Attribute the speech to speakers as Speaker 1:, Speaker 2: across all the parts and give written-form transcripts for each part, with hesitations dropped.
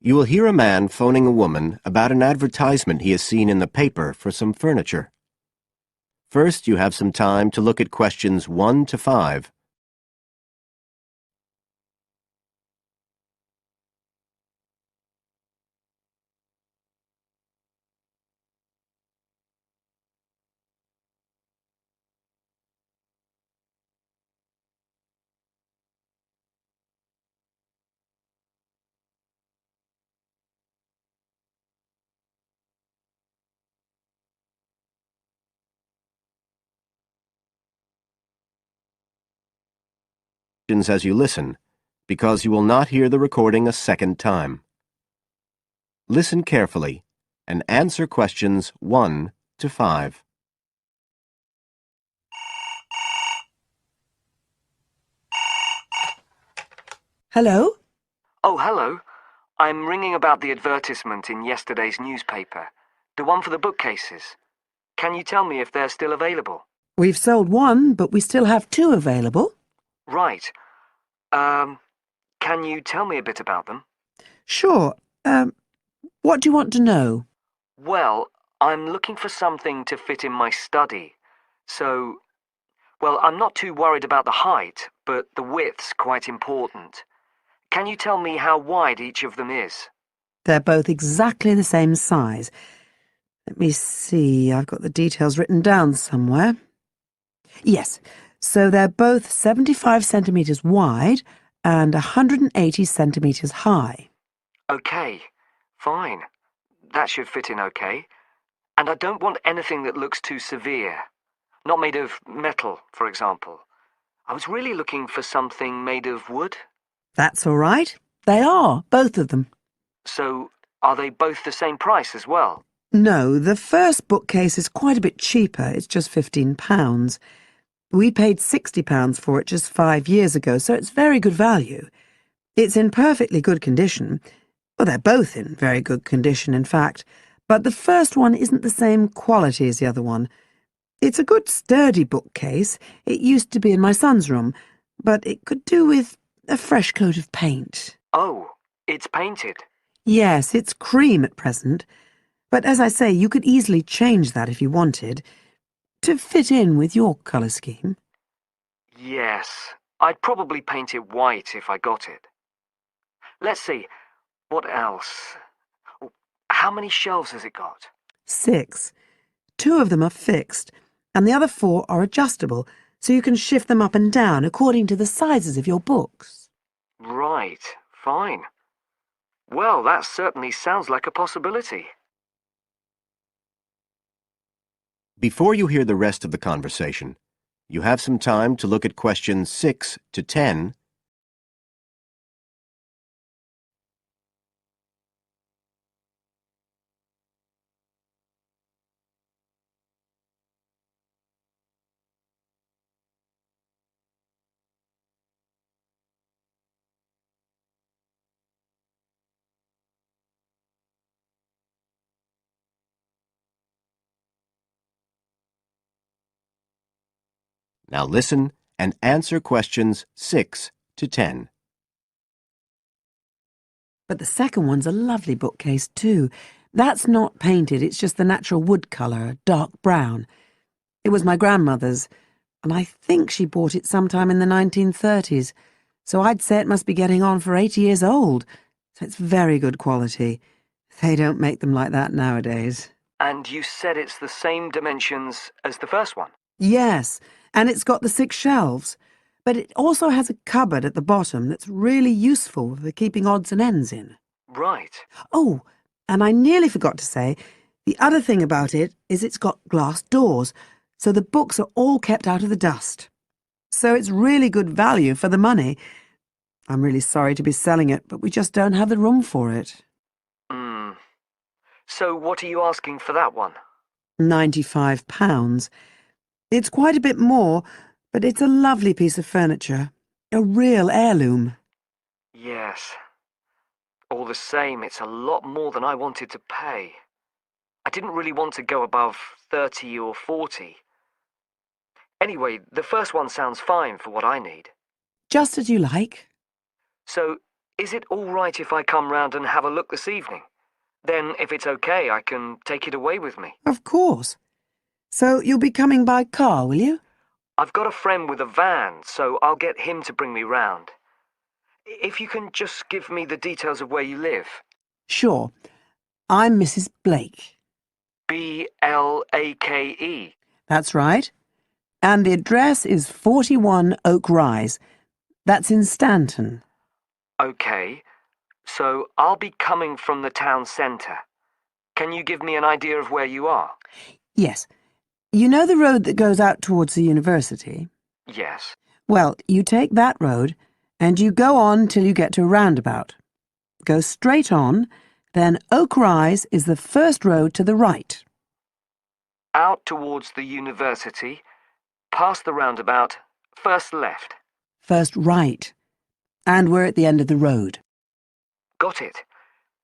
Speaker 1: You will hear a man phoning a woman about an advertisement he has seen in the paper for some furniture. First, you have some time to look at questions 1 to 5. As you listen, because you will not hear the recording a second time. Listen carefully and answer questions 1 to 5.
Speaker 2: Hello?
Speaker 3: Oh, hello. I'm ringing about the advertisement in yesterday's newspaper. The one for the bookcases. Can you tell me if they're still available?
Speaker 2: We've sold one, but we still have two available.
Speaker 3: Right. Can you tell me a bit about them?
Speaker 2: Sure. What do you want to know?
Speaker 3: Well, I'm looking for something to fit in my study. Well, I'm not too worried about the height, but the width's quite important. Can you tell me how wide each of them is?
Speaker 2: They're both exactly the same size. Let me see, I've got the details written down somewhere. Yes, so they're both 75 centimetres wide and 180 centimetres high.
Speaker 3: Okay, fine. That should fit in okay. And I don't want anything that looks too severe. Not made of metal, for example. I was really looking for something made of wood.
Speaker 2: That's all right. They are, both of them.
Speaker 3: So, are they both the same price as well?
Speaker 2: No, the first bookcase is quite a bit cheaper. It's just £15. We paid £60 for it just 5 years ago, so it's very good value. It's in perfectly good condition. Well, they're both in very good condition, in fact. But the first one isn't the same quality as the other one. It's a good, sturdy bookcase. It used to be in my son's room, but it could do with a fresh coat of paint.
Speaker 3: Oh, it's painted.
Speaker 2: Yes, it's cream at present. But as I say, you could easily change that if you wanted, to fit in with your colour scheme.
Speaker 3: Yes, I'd probably paint it white if I got it. Let's see, what else? Oh, how many shelves has it got?
Speaker 2: 6. 2 of them are fixed, and the other 4 are adjustable, so you can shift them up and down according to the sizes of your books.
Speaker 3: Right, fine. Well, that certainly sounds like a possibility.
Speaker 1: Before you hear the rest of the conversation, you have some time to look at questions 6 to 10. Now listen and answer questions 6 to 10.
Speaker 2: But the second one's a lovely bookcase too. That's not painted, it's just the natural wood colour, dark brown. It was my grandmother's, and I think she bought it sometime in the 1930s, so I'd say it must be getting on for 80 years old, so it's very good quality. They don't make them like that nowadays.
Speaker 3: And you said it's the same dimensions as the first one?
Speaker 2: Yes, and it's got the 6 shelves, but it also has a cupboard at the bottom that's really useful for keeping odds and ends in.
Speaker 3: Right.
Speaker 2: Oh, and I nearly forgot to say, the other thing about it is it's got glass doors, so the books are all kept out of the dust. So it's really good value for the money. I'm really sorry to be selling it, but we just don't have the room for it.
Speaker 3: So what are you asking for that one?
Speaker 2: £95. It's quite a bit more, but it's a lovely piece of furniture. A real heirloom.
Speaker 3: Yes. All the same, it's a lot more than I wanted to pay. I didn't really want to go above 30 or 40. Anyway, the first one sounds fine for what I need.
Speaker 2: Just as you like.
Speaker 3: So, Is it all right if I come round and have a look this evening? Then, if it's okay, I can take it away with me.
Speaker 2: Of course. So you'll be coming by car, will you?
Speaker 3: I've got a friend with a van, so I'll get him to bring me round. If you can just give me the details of where you live.
Speaker 2: Sure. I'm Mrs. Blake.
Speaker 3: Blake.
Speaker 2: That's right. And the address is 41 Oak Rise. That's in Stanton.
Speaker 3: Okay, so I'll be coming from the town centre. Can you give me an idea of where you are?
Speaker 2: Yes. You know the road that goes out towards the university?
Speaker 3: Yes.
Speaker 2: Well, you take that road and you go on till you get to a roundabout. Go straight on, then Oak Rise is the first road to the right.
Speaker 3: Out towards the university, past the roundabout, first left.
Speaker 2: First right. And we're at the end of the road.
Speaker 3: Got it.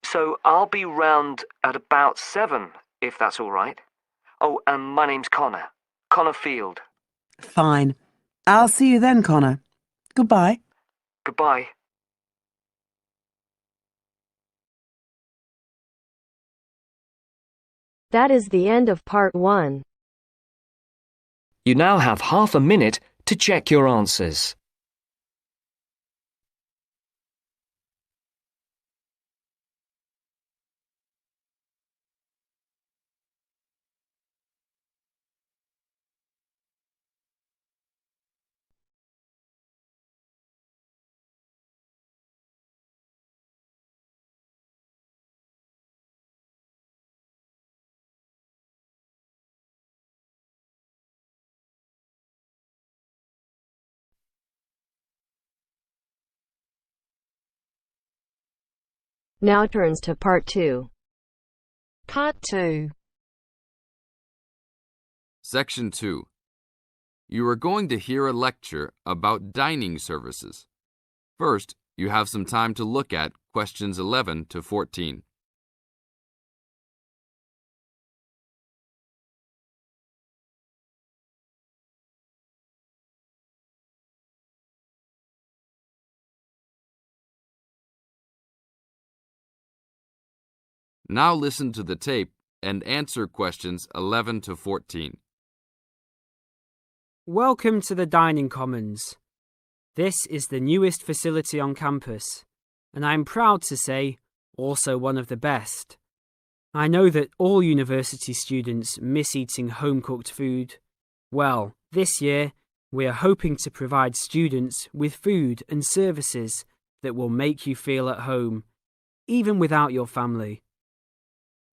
Speaker 3: So I'll be round at about 7, if that's all right. Oh, and my name's Connor. Connor Field.
Speaker 2: Fine. I'll see you then, Connor. Goodbye.
Speaker 3: Goodbye.
Speaker 4: That is the end of part 1.
Speaker 3: You now have half a minute to check your answers.
Speaker 4: Now turns to part 2.
Speaker 5: Part 2.
Speaker 6: Section 2. You are going to hear a lecture about dining services. First, you have some time to look at questions 11 to 14. Now listen to the tape and answer questions 11 to 14.
Speaker 7: Welcome to the Dining Commons. This is the newest facility on campus, and I'm proud to say, also one of the best. I know that all university students miss eating home-cooked food. Well, this year, we are hoping to provide students with food and services that will make you feel at home, even without your family.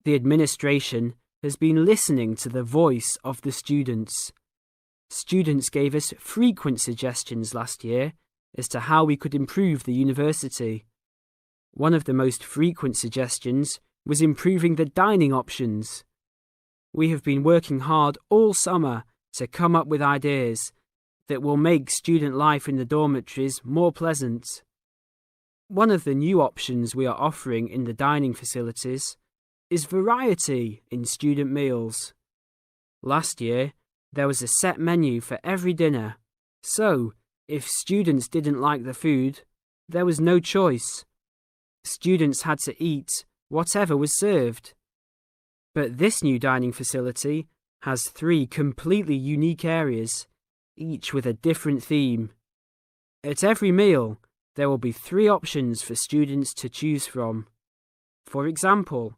Speaker 7: The administration has been listening to the voice of the students. Students gave us frequent suggestions last year as to how we could improve the university. One of the most frequent suggestions was improving the dining options. We have been working hard all summer to come up with ideas that will make student life in the dormitories more pleasant. One of the new options we are offering in the dining facilities is variety in student meals. Last year, there was a set menu for every dinner, so if students didn't like the food, there was no choice. Students had to eat whatever was served. But this new dining facility has 3 completely unique areas, each with a different theme. At every meal, there will be 3 options for students to choose from. For example,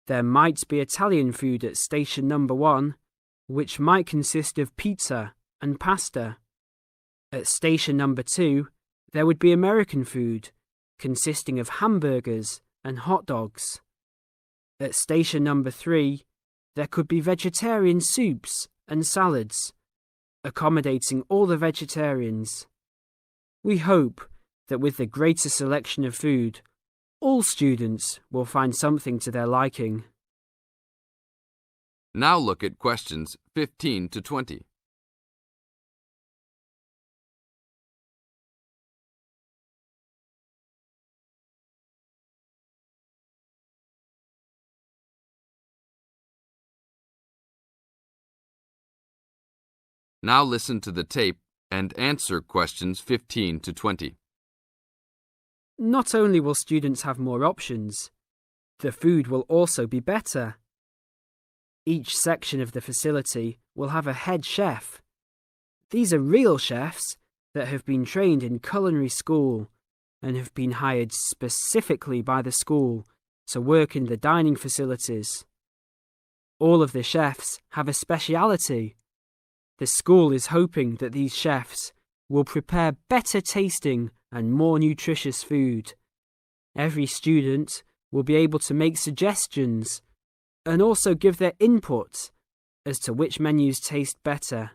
Speaker 7: there might be Italian food at station number 1, which might consist of pizza and pasta. At station number 2, there would be American food, consisting of hamburgers and hot dogs. At station number 3, there could be vegetarian soups and salads, accommodating all the vegetarians. We hope that with the greater selection of food, all students will find something to their liking.
Speaker 6: Now look at questions 15 to 20. Now listen to the tape and answer questions 15 to 20.
Speaker 7: Not only will students have more options, the food will also be better. Each section of the facility will have a head chef. These are real chefs that have been trained in culinary school and have been hired specifically by the school to work in the dining facilities. All of the chefs have a speciality. The school is hoping that these chefs will prepare better tasting and more nutritious food. Every student will be able to make suggestions and also give their input as to which menus taste better.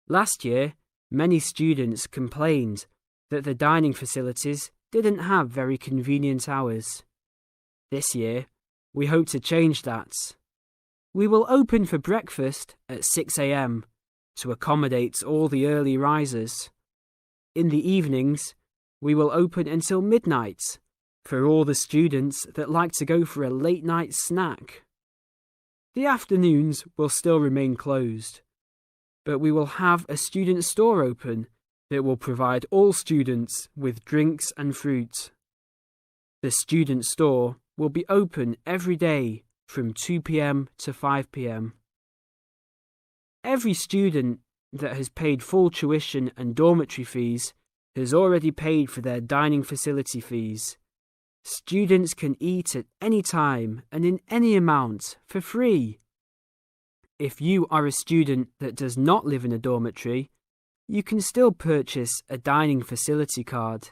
Speaker 7: Last year, many students complained that the dining facilities didn't have very convenient hours. This year, we hope to change that. We will open for breakfast at 6 a.m. to accommodate all the early risers. In the evenings, we will open until midnight for all the students that like to go for a late night snack. The afternoons will still remain closed, but we will have a student store open that will provide all students with drinks and fruit. The student store will be open every day from 2 p.m. to 5 p.m. Every student that has paid full tuition and dormitory fees has already paid for their dining facility fees. Students can eat at any time and in any amount for free. If you are a student that does not live in a dormitory, you can still purchase a dining facility card.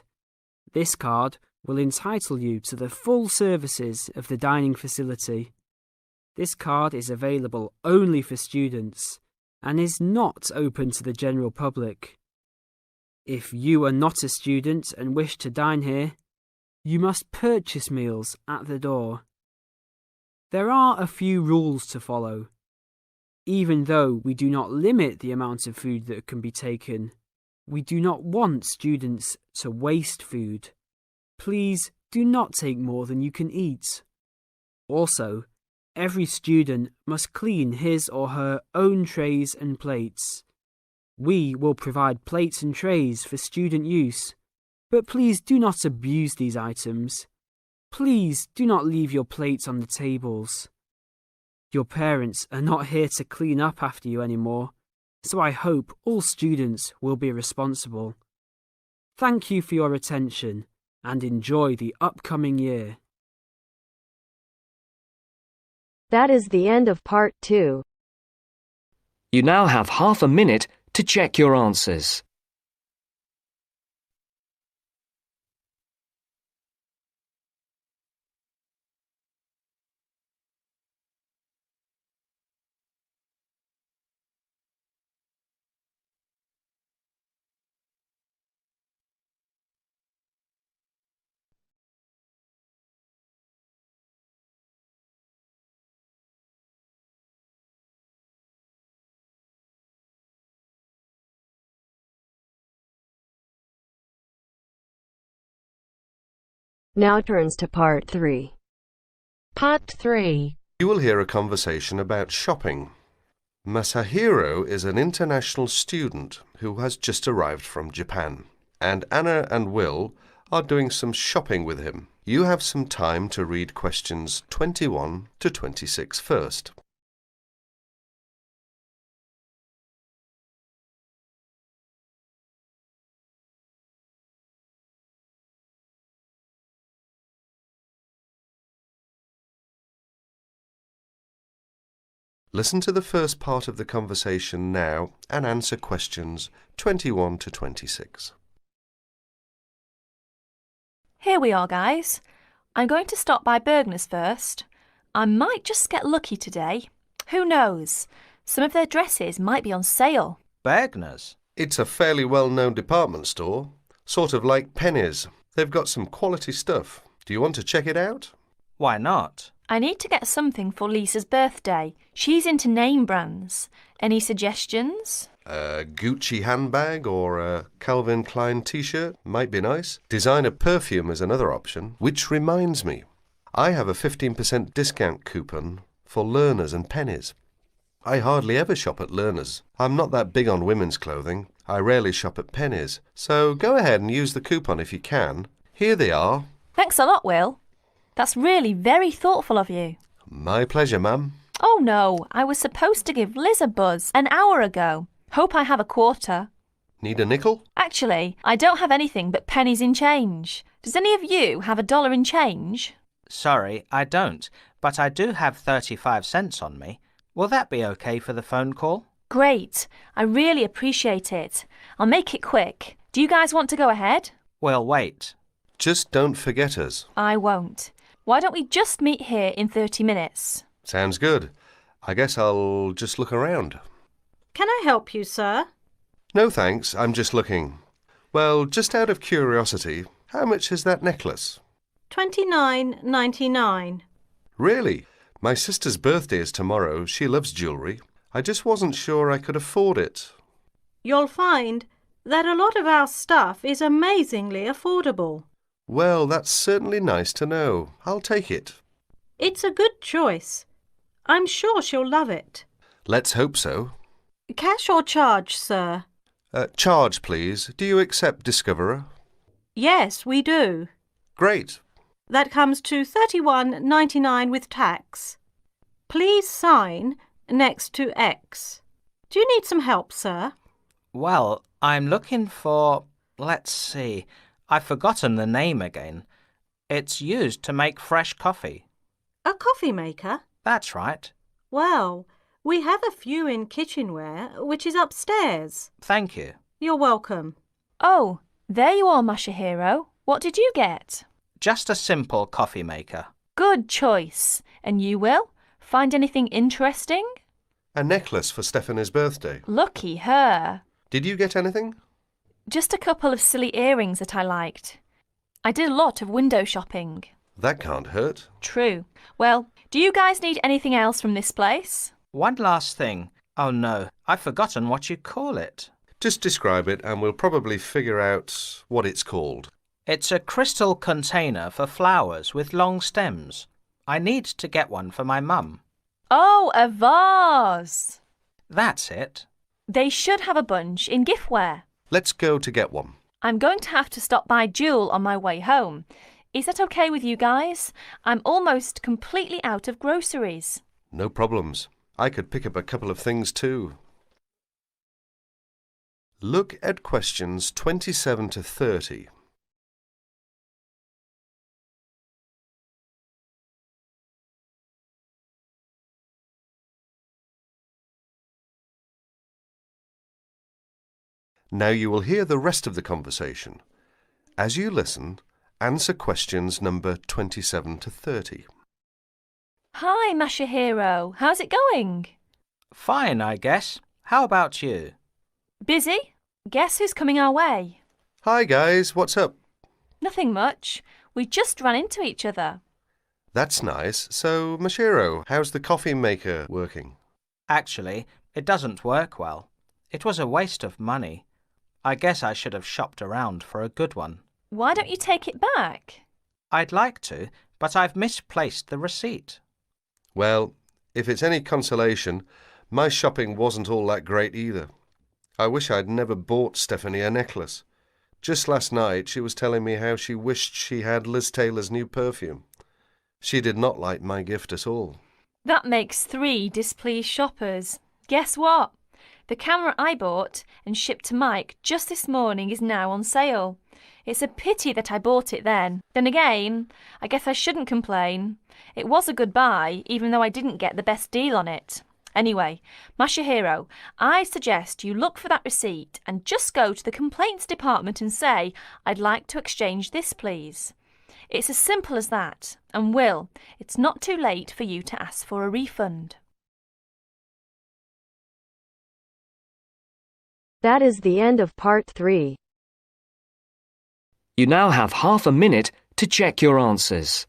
Speaker 7: This card will entitle you to the full services of the dining facility. This card is available only for students and is not open to the general public. If you are not a student and wish to dine here, you must purchase meals at the door. There are a few rules to follow. Even though we do not limit the amount of food that can be taken, we do not want students to waste food. Please do not take more than you can eat. Also, every student must clean his or her own trays and plates. We will provide plates and trays for student use, but please do not abuse these items. Please do not leave your plates on the tables. Your parents are not here to clean up after you anymore, so I hope all students will be responsible. Thank you for your attention and enjoy the upcoming year.
Speaker 4: That is the end of part 2.
Speaker 3: You now have half a minute to check your answers.
Speaker 4: Now turns to part 3.
Speaker 5: Part 3.
Speaker 8: You will hear a conversation about shopping. Masahiro is an international student who has just arrived from Japan, and Anna and Will are doing some shopping with him. You have some time to read questions 21 to 26 first. Listen to the first part of the conversation now and answer questions 21 to 26.
Speaker 9: Here we are, guys. I'm going to stop by Bergner's first. I might just get lucky today. Who knows? Some of their dresses might be on sale.
Speaker 10: Bergner's?
Speaker 8: It's a fairly well-known department store, sort of like Penny's. They've got some quality stuff. Do you want to check it out?
Speaker 10: Why not?
Speaker 9: I need to get something for Lisa's birthday. She's into name brands. Any suggestions?
Speaker 8: A Gucci handbag or a Calvin Klein t-shirt might be nice. Designer perfume is another option. Which reminds me, I have a 15% discount coupon for Learners and Pennies. I hardly ever shop at Learners. I'm not that big on women's clothing. I rarely shop at Pennies. So go ahead and use the coupon if you can. Here they are.
Speaker 9: Thanks a lot, Will. That's really very thoughtful of you.
Speaker 8: My pleasure, ma'am.
Speaker 9: Oh no, I was supposed to give Liz a buzz an hour ago. Hope I have a quarter.
Speaker 8: Need a nickel?
Speaker 9: Actually, I don't have anything but pennies in change. Does any of you have a dollar in change?
Speaker 10: Sorry, I don't, but I do have 35 cents on me. Will that be okay for the phone call?
Speaker 9: Great. I really appreciate it. I'll make it quick. Do you guys want to go ahead?
Speaker 10: We'll wait.
Speaker 8: Just don't forget us.
Speaker 9: I won't. Why don't we just meet here in 30 minutes?
Speaker 8: Sounds good. I guess I'll just look around.
Speaker 5: Can I help you, sir?
Speaker 8: No thanks, I'm just looking. Well, just out of curiosity, how much is that necklace?
Speaker 5: $29.99.
Speaker 8: Really? My sister's birthday is tomorrow. She loves jewellery. I just wasn't sure I could afford it.
Speaker 5: You'll find that a lot of our stuff is amazingly affordable.
Speaker 8: Well, that's certainly nice to know. I'll take it.
Speaker 5: It's a good choice. I'm sure she'll love it.
Speaker 8: Let's hope so.
Speaker 5: Cash or charge, sir?
Speaker 8: Charge, please. Do you accept Discoverer?
Speaker 5: Yes, we do.
Speaker 8: Great.
Speaker 5: That comes to $31.99 with tax. Please sign next to X. Do you need some help, sir?
Speaker 10: Well, I'm looking for... let's see. I've forgotten the name again. It's used to make fresh coffee.
Speaker 5: A coffee maker?
Speaker 10: That's right.
Speaker 5: Well, we have a few in kitchenware, which is upstairs.
Speaker 10: Thank you.
Speaker 5: You're welcome.
Speaker 9: Oh, there you are, Masahiro. What did you get?
Speaker 10: Just a simple coffee maker.
Speaker 9: Good choice. And you, Will? Find anything interesting?
Speaker 8: A necklace for Stephanie's birthday.
Speaker 9: Lucky her.
Speaker 8: Did you get anything?
Speaker 9: Just a couple of silly earrings that I liked. I did a lot of window shopping.
Speaker 8: That can't hurt.
Speaker 9: True. Well, do you guys need anything else from this place?
Speaker 10: One last thing. Oh no, I've forgotten what you call it.
Speaker 8: Just describe it and we'll probably figure out what it's called.
Speaker 10: It's a crystal container for flowers with long stems. I need to get one for my mum.
Speaker 9: Oh, a vase.
Speaker 10: That's it.
Speaker 9: They should have a bunch in giftware.
Speaker 8: Let's go to get one.
Speaker 9: I'm going to have to stop by Jewel on my way home. Is that okay with you guys? I'm almost completely out of groceries.
Speaker 8: No problems. I could pick up a couple of things too. Look at questions 27 to 30. Now you will hear the rest of the conversation. As you listen, answer questions number 27 to 30.
Speaker 9: Hi, Masahiro. How's it going?
Speaker 10: Fine, I guess. How about you?
Speaker 9: Busy? Guess who's coming our way?
Speaker 8: Hi guys, what's up?
Speaker 9: Nothing much. We just ran into each other.
Speaker 8: That's nice. So, Mashiro, how's the coffee maker working?
Speaker 10: Actually, it doesn't work well. It was a waste of money. I guess I should have shopped around for a good one.
Speaker 9: Why don't you take it back?
Speaker 10: I'd like to, but I've misplaced the receipt.
Speaker 8: Well, if it's any consolation, my shopping wasn't all that great either. I wish I'd never bought Stephanie a necklace. Just last night she was telling me how she wished she had Liz Taylor's new perfume. She did not like my gift at all.
Speaker 9: That makes 3 displeased shoppers. Guess what? The camera I bought and shipped to Mike just this morning is now on sale. It's a pity that I bought it then. Then again, I guess I shouldn't complain. It was a good buy, even though I didn't get the best deal on it. Anyway, Masahiro, I suggest you look for that receipt and just go to the complaints department and say, I'd like to exchange this, please. It's as simple as that. And Will, it's not too late for you to ask for a refund.
Speaker 4: That is the end of part 3.
Speaker 11: You now have half a minute to check your answers.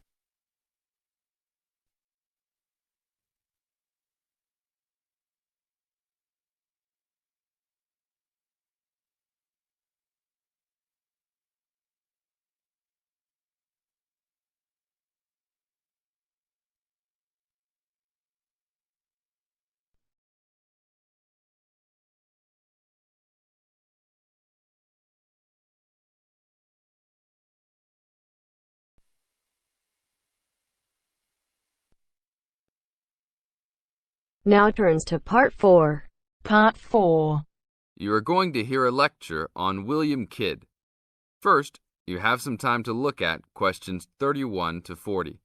Speaker 4: Now turns to Part 4.
Speaker 12: Part 4.
Speaker 6: You are going to hear a lecture on William Kidd. First, you have some time to look at questions 31 to 40.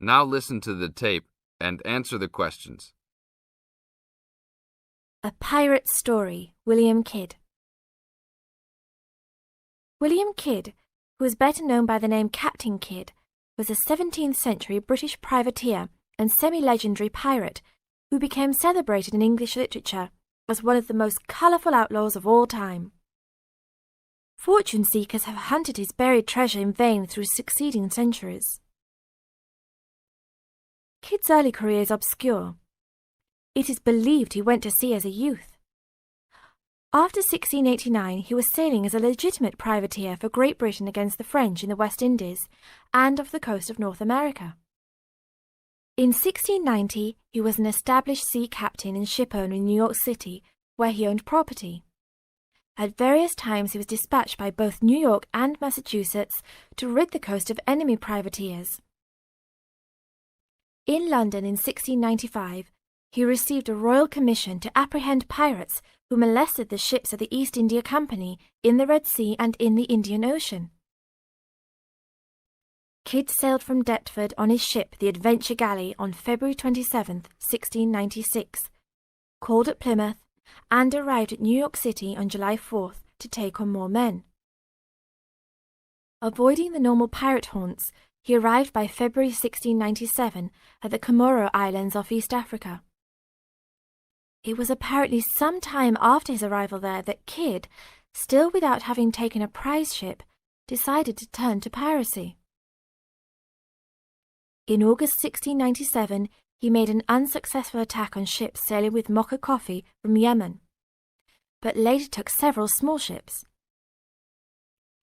Speaker 6: Now listen to the tape and answer the questions.
Speaker 13: A Pirate Story, William Kidd. William Kidd, who is better known by the name Captain Kidd, was a 17th century British privateer and semi-legendary pirate who became celebrated in English literature as one of the most colourful outlaws of all time. Fortune seekers have hunted his buried treasure in vain through succeeding centuries. Kidd's early career is obscure. It is believed he went to sea as a youth. After 1689, he was sailing as a legitimate privateer for Great Britain against the French in the West Indies and off the coast of North America. In 1690, he was an established sea captain and shipowner in New York City, where he owned property. At various times, he was dispatched by both New York and Massachusetts to rid the coast of enemy privateers. In London in 1695, he received a royal commission to apprehend pirates who molested the ships of the East India Company in the Red Sea and in the Indian Ocean. Kidd sailed from Deptford on his ship, the Adventure Galley, on February 27, 1696, called at Plymouth, and arrived at New York City on July 4th to take on more men. Avoiding the normal pirate haunts, he arrived by February 1697 at the Comoro Islands off East Africa. It was apparently some time after his arrival there that Kidd, still without having taken a prize ship, decided to turn to piracy. In August 1697, he made an unsuccessful attack on ships sailing with Mocha coffee from Yemen, but later took several small ships.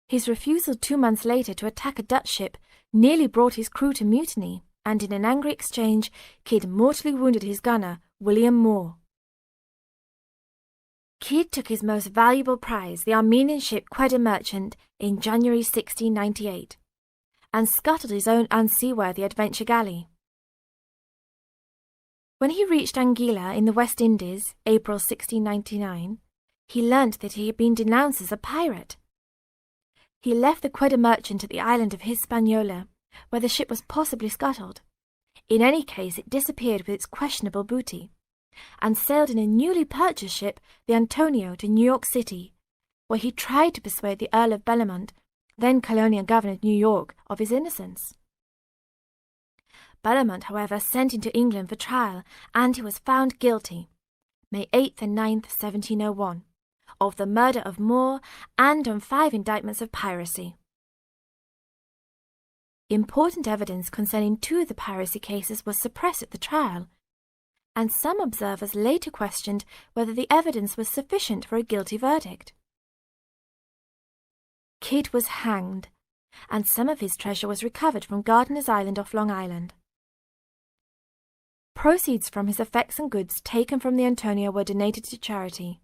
Speaker 13: His refusal 2 months later to attack a Dutch ship nearly brought his crew to mutiny, and in an angry exchange, Kidd mortally wounded his gunner, William Moore. Kidd took his most valuable prize, the Armenian ship Quedda Merchant, in January 1698, and scuttled his own unseaworthy Adventure Galley. When he reached Anguilla in the West Indies, April 1699, he learnt that he had been denounced as a pirate. He left the Quedda Merchant at the island of Hispaniola, where the ship was possibly scuttled. In any case, it disappeared with its questionable booty, and sailed in a newly purchased ship, the Antonio, to New York City, where he tried to persuade the Earl of Bellamont, then colonial governor of New York, of his innocence. Bellamont, however, sent him to England for trial, and he was found guilty, May 8th and 9th, 1701, of the murder of Moore and on 5 indictments of piracy. Important evidence concerning 2 of the piracy cases was suppressed at the trial, and some observers later questioned whether the evidence was sufficient for a guilty verdict. Kidd was hanged, and some of his treasure was recovered from Gardiner's Island off Long Island. Proceeds from his effects and goods taken from the Antonio were donated to charity.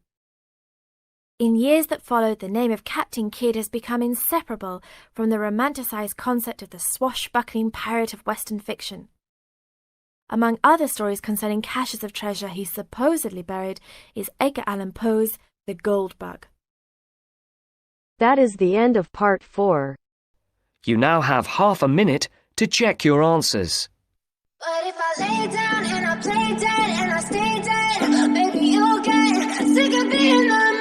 Speaker 13: In years that followed, the name of Captain Kidd has become inseparable from the romanticized concept of the swashbuckling pirate of Western fiction. Among other stories concerning caches of treasure he supposedly buried is Edgar Allan Poe's The Gold Bug.
Speaker 4: That is the end of Part 4.
Speaker 11: You now have half a minute to check your answers.
Speaker 14: But if I lay down and I play dead and I stay dead, maybe you'll get sick of being the